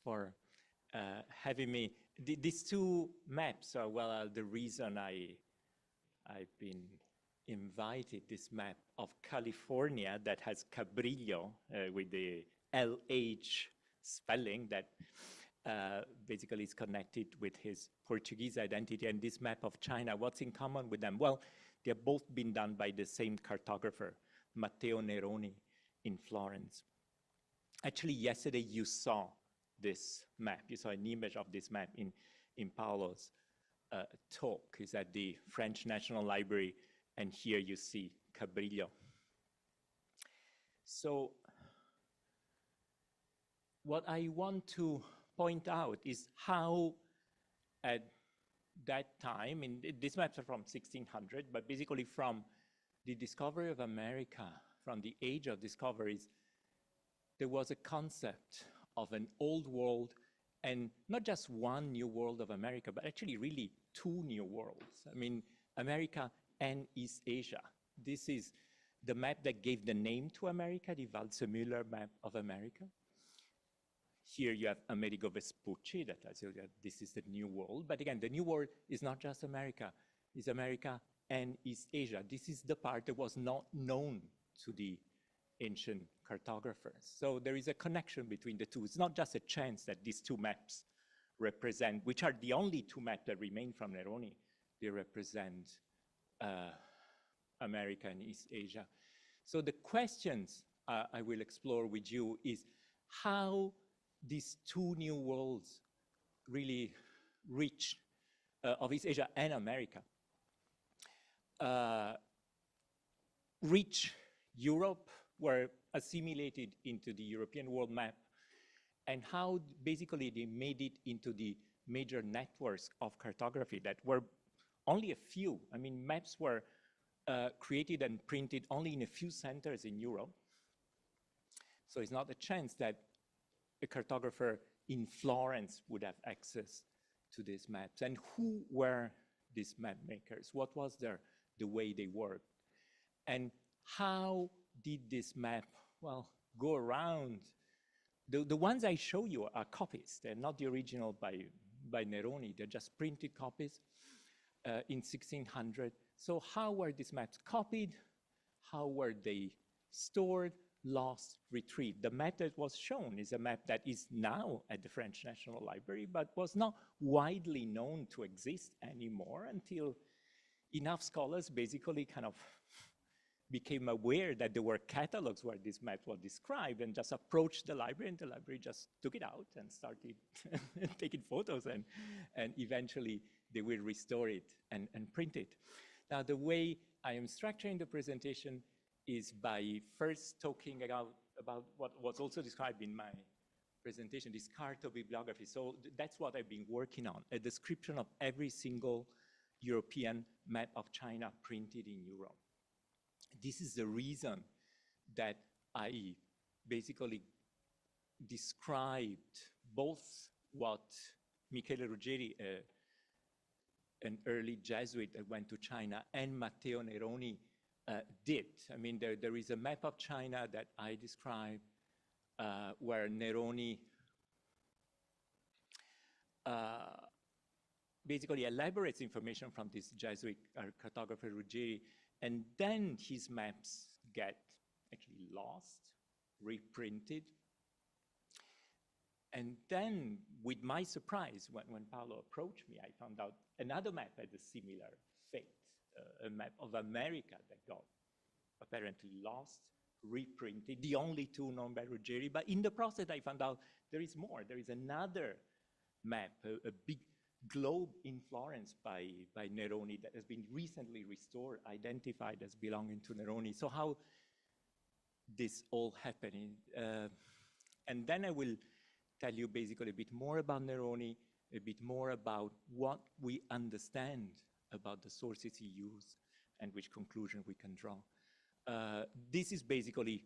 for having me. These two maps are, well, the reason I've been invited. This map of California that has Cabrillo with the LH spelling that basically is connected with his Portuguese identity, and this map of China. What's in common with them? Well, they've both been done by the same cartographer, Matteo Neroni, in Florence. Actually, yesterday you saw this map. You saw an image of this map in Paolo's talk. It's at the French National Library, and here you see Cabrillo. So what I want to point out is how at that time, and these maps are from 1600, but basically from the discovery of America, from the age of discoveries, there was a concept of an old world, and not just one new world of America, but actually really two new worlds. I mean, America and East Asia. This is the map that gave the name to America, the Waldseemüller map of America. Here you have Amerigo Vespucci, that tells you that this is the new world. But again, the new world is not just America, it's America and East Asia. This is the part that was not known to the ancient cartographers. So there is a connection between the two. It's not just a chance that these two maps represent, which are the only two maps that remain from Neroni, they represent America and East Asia. So the questions I will explore with you is how these two new worlds really reach of East Asia and America reach Europe, were assimilated into the European world map, and how basically they made it into the major networks of cartography that were only a few. I mean, maps were created and printed only in a few centers in Europe. So it's not a chance that a cartographer in Florence would have access to these maps. And who were these map makers? What was the way they worked? And how did this map, well, go around? The ones I show you are copies. They're not the original by Neroni. They're just printed copies in 1600. So how were these maps copied? How were they stored, lost, retrieved? The map that was shown is a map that is now at the French National Library, but was not widely known to exist anymore until enough scholars basically kind of became aware that there were catalogs where these maps were described, and just approached the library, and the library just took it out and started taking photos, and eventually they will restore it and print it. Now, the way I am structuring the presentation is by first talking about what was also described in my presentation, this cartobibliography. So that's what I've been working on, a description of every single European map of China printed in Europe. This is the reason that I basically described both what Michele Ruggeri, an early Jesuit that went to China, and Matteo Neroni did. I mean, there is a map of China that I describe where Neroni basically elaborates information from this Jesuit cartographer Ruggeri, and then his maps get actually lost, reprinted. And then, with my surprise, when Paolo approached me, I found out another map had a similar fate, a map of America that got apparently lost, reprinted, the only two known by Ruggeri. But in the process, I found out there is more. There is another map, a big globe in Florence by Neroni that has been recently restored, identified as belonging to Neroni. So how this all happening? And then I will tell you basically a bit more about Neroni, a bit more about what we understand about the sources he used and which conclusion we can draw. This is basically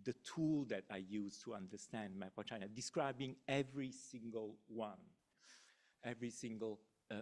the tool that I use to understand map of China, describing every single one, every single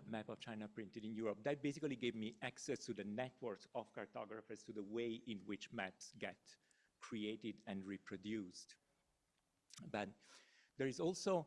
map of China printed in Europe. That basically gave me access to the networks of cartographers, to the way in which maps get created and reproduced. But there is also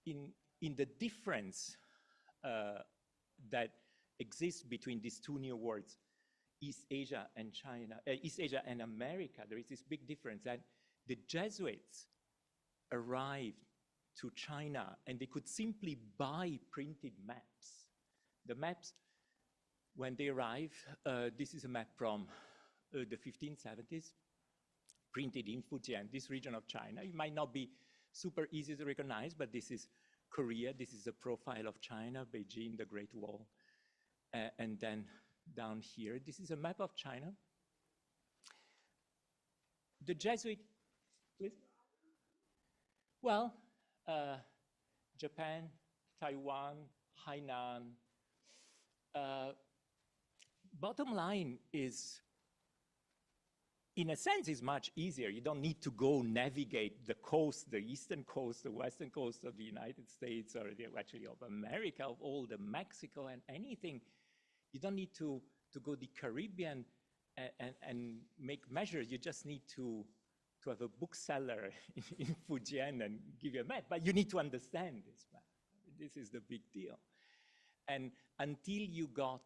in the difference that exists between these two new worlds, East Asia and China, East Asia and America, there is this big difference that the Jesuits arrived to China and they could simply buy printed maps. The maps, when they arrived, this is a map from the 1570s, printed in Fujian, this region of China. It might not be super easy to recognize, but this is Korea. This is a profile of China, Beijing, the Great Wall. And then down here, this is a map of China. The Jesuit, please. Well, Japan, Taiwan, Hainan. Bottom line is, in a sense, is much easier. You don't need to go navigate the coast, the eastern coast, the western coast of the United States, or actually of America, of all the Mexico and anything. You don't need to go the Caribbean and make measures. You just need to have a bookseller in Fujian and give you a map. But you need to understand this map. This is the big deal. And until you got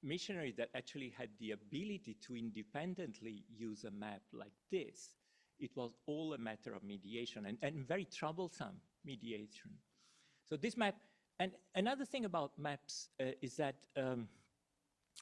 missionaries that actually had the ability to independently use a map like this, it was all a matter of mediation and very troublesome mediation. So this map, and another thing about maps is that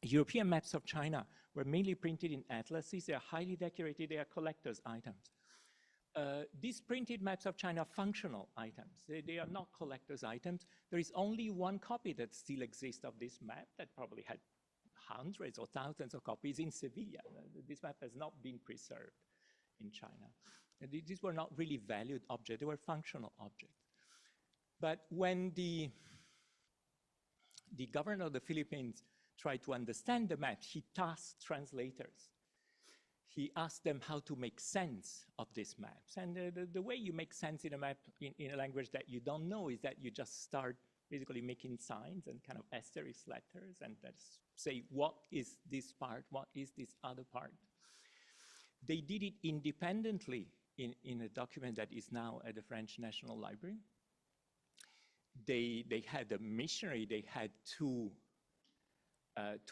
European maps of China were mainly printed in atlases. They are highly decorated. They are collector's items. These printed maps of China are functional items. They are not collector's items. There is only one copy that still exists of this map that probably had hundreds or thousands of copies in Sevilla. This map has not been preserved in China. And these were not really valued objects. They were functional objects. But when the governor of the Philippines tried to understand the map, he tasked translators. He asked them how to make sense of these maps. And the way you make sense in a map in a language that you don't know is that you just start basically making signs and kind of asterisk letters and let's say, what is this part? What is this other part? They did it independently in a document that is now at the French National Library. They had a missionary, they had two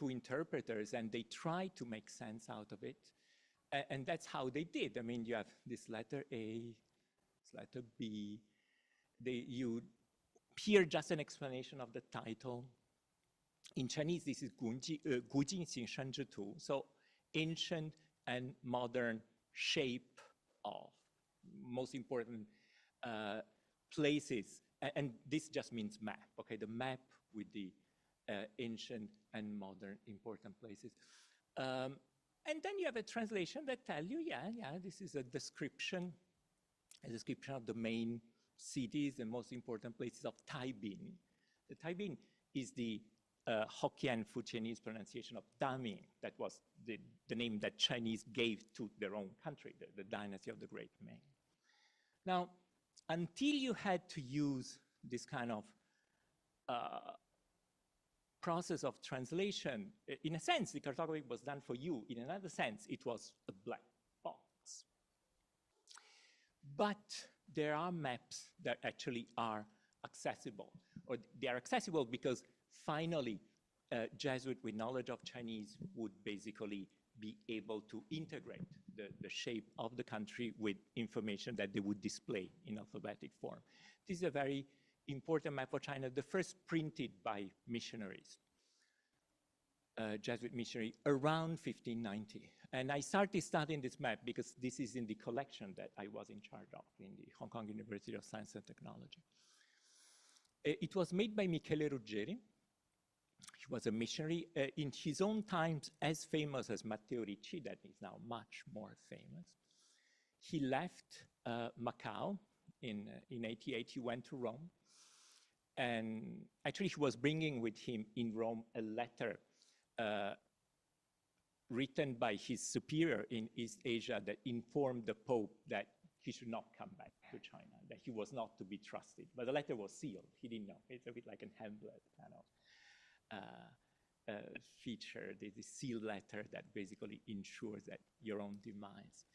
interpreters, and they tried to make sense out of it. And that's how they did. I mean, you have this letter A, this letter B. Here, just an explanation of the title. In Chinese, this is 古今形山之图, so ancient and modern shape of most important places. And this just means map, okay? The map with the ancient and modern important places. And then you have a translation that tell you, this is a description of the main cities and most important places of Taibin. The Taibin is the Hokkien Fujianese pronunciation of Daming. That was the name that Chinese gave to their own country, the dynasty of the Great Ming. Now, until you had to use this kind of process of translation, in a sense, the cartography was done for you. In another sense, it was a black box. But there are maps that actually are accessible, or they are accessible because finally, Jesuit with knowledge of Chinese would basically be able to integrate the shape of the country with information that they would display in alphabetic form. This is a very important map for China, the first printed by missionaries, Jesuit missionary, around 1590. And I started studying this map because this is in the collection that I was in charge of in the Hong Kong University of Science and Technology. It was made by Michele Ruggeri. He was a missionary in his own times as famous as Matteo Ricci, that is now much more famous. He left Macau in 88, he went to Rome. And actually he was bringing with him in Rome a letter written by his superior in East Asia that informed the Pope that he should not come back to China, that he was not to be trusted. But the letter was sealed, he didn't know. It's a bit like an Hamlet kind of feature, the sealed letter that basically ensures that your own demise.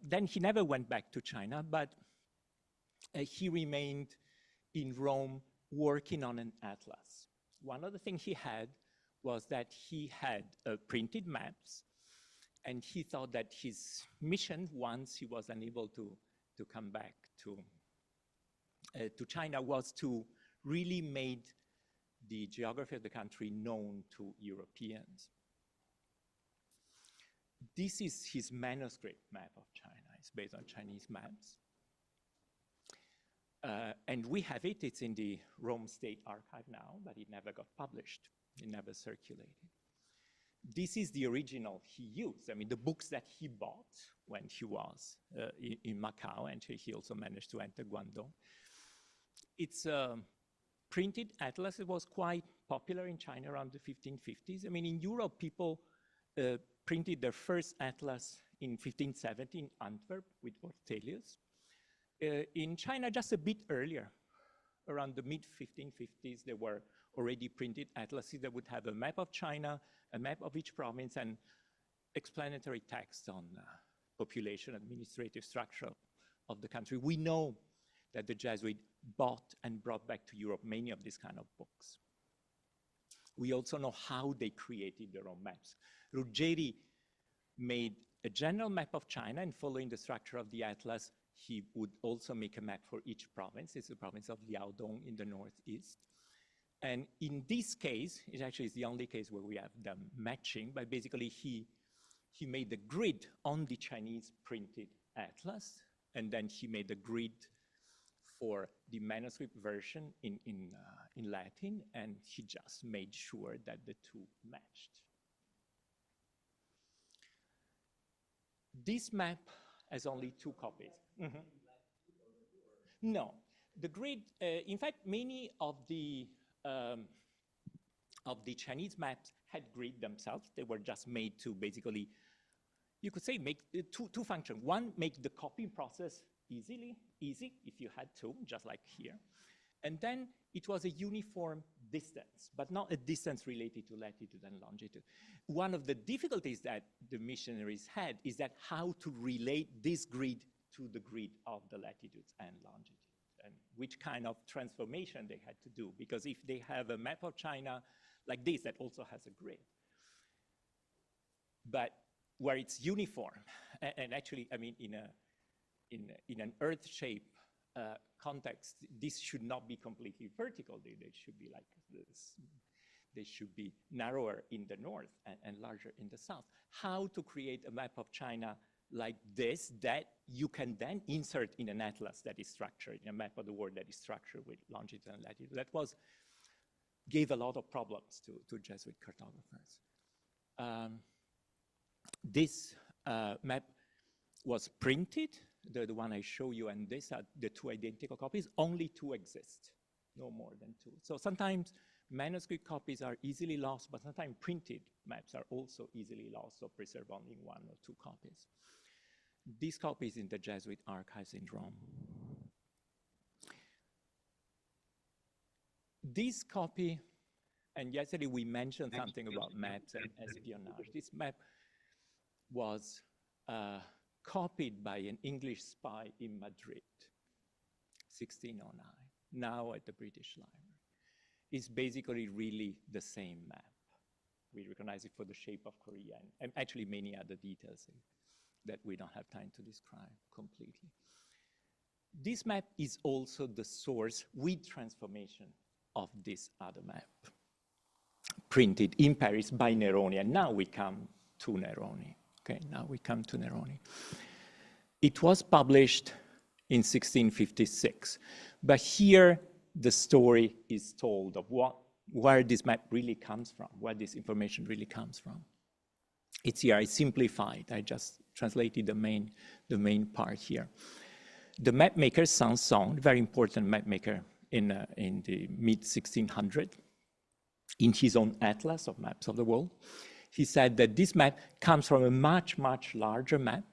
Then he never went back to China, but he remained in Rome working on an atlas. One of the things he had was that he had printed maps, and he thought that his mission, once he was unable to come back to China, was to really make the geography of the country known to Europeans. This is his manuscript map of China. It's based on Chinese maps. And we have it. It's in the Rome State Archive now, but it never got published. It never circulated. This is the original he used. I mean, the books that he bought when he was in Macau, and he also managed to enter Guangdong. It's a printed atlas. It was quite popular in China around the 1550s. I mean, in Europe, people printed their first atlas in 1570 in Antwerp with Ortelius. In China, just a bit earlier, around the mid-1550s, there were already printed atlases that would have a map of China, a map of each province, and explanatory text on population, administrative structure of the country. We know that the Jesuits bought and brought back to Europe many of these kind of books. We also know how they created their own maps. Ruggeri made a general map of China, and following the structure of the atlas, he would also make a map for each province. It's the province of Liaodong in the northeast. And in this case, it actually is the only case where we have them matching, but basically he made the grid on the Chinese printed atlas, and then he made the grid for the manuscript version in Latin, and he just made sure that the two matched. This map has only 2 copies. Mm-hmm. No, the grid, in fact, many of the Chinese maps had grid themselves. They were just made to basically, you could say, make two functions. One, make the copying process easy if you had to, just like here. And then it was a uniform distance, but not a distance related to latitude and longitude. One of the difficulties that the missionaries had is that how to relate this grid to the grid of the latitudes and longitude, and which kind of transformation they had to do. Because if they have a map of China like this, that also has a grid, but where it's uniform, and actually, I mean, in an Earth shape context, this should not be completely vertical. They should be like this. They should be narrower in the north and larger in the south. How to create a map of China like this that you can then insert in an atlas that is structured, in a map of the world that is structured with longitude and latitude. That gave a lot of problems to Jesuit cartographers. This map was printed. The one I show you and this are the 2 identical copies. Only 2 exist, no more than 2. So sometimes manuscript copies are easily lost, but sometimes printed maps are also easily lost or preserve only 1 or 2 copies. This copy is in the Jesuit archives in Rome. This copy, and yesterday we mentioned something about maps and espionage. This map was copied by an English spy in Madrid, 1609, now at the British Library. It's basically really the same map. We recognize it for the shape of Korea and actually many other details that we don't have time to describe completely. This map is also the source with transformation of this other map, printed in Paris by Neroni. And now we come to Neroni. Okay, now we come to Neroni. It was published in 1656, but here the story is told of where this map really comes from, where this information really comes from. It's here, I simplified, I just translated the main part here. The map maker Sanson, very important map maker in the mid-1600s, in his own atlas of maps of the world, he said that this map comes from a much, much larger map,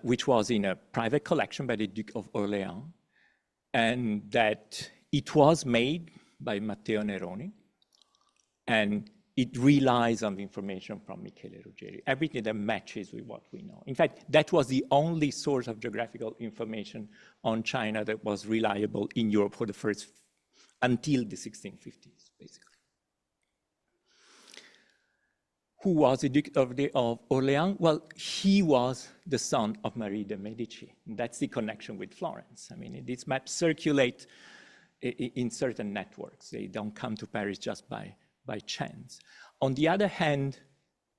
which was in a private collection by the Duke of Orleans, and that it was made by Matteo Neroni, and it relies on the information from Michele Ruggeri, everything that matches with what we know. In fact, that was the only source of geographical information on China that was reliable in Europe for the first, until the 1650s, basically. Who was the Duke of Orleans? Well, he was the son of Marie de Medici. That's the connection with Florence. I mean, these maps circulate in certain networks. They don't come to Paris just by chance. On the other hand,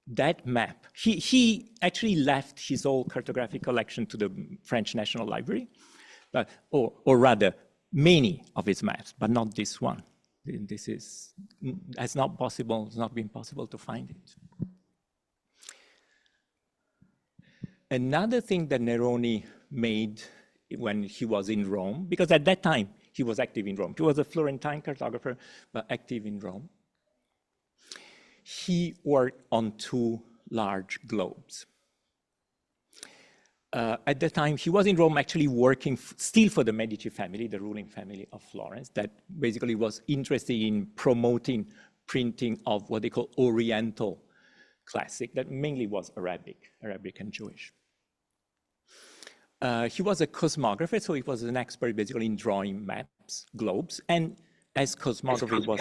that map, he actually left his whole cartographic collection to the French National Library, but, or rather, many of his maps, but not this one. This is, it's not possible, it's not been possible to find it. Another thing that Neroni made when he was in Rome, because at that time he was active in Rome. He was a Florentine cartographer, but active in Rome. He worked on 2 large globes. At the time, he was in Rome actually working still for the Medici family, the ruling family of Florence, that basically was interested in promoting printing of what they call Oriental classic, that mainly was Arabic and Jewish. He was a cosmographer, so he was an expert basically in drawing maps, globes, and as cosmography was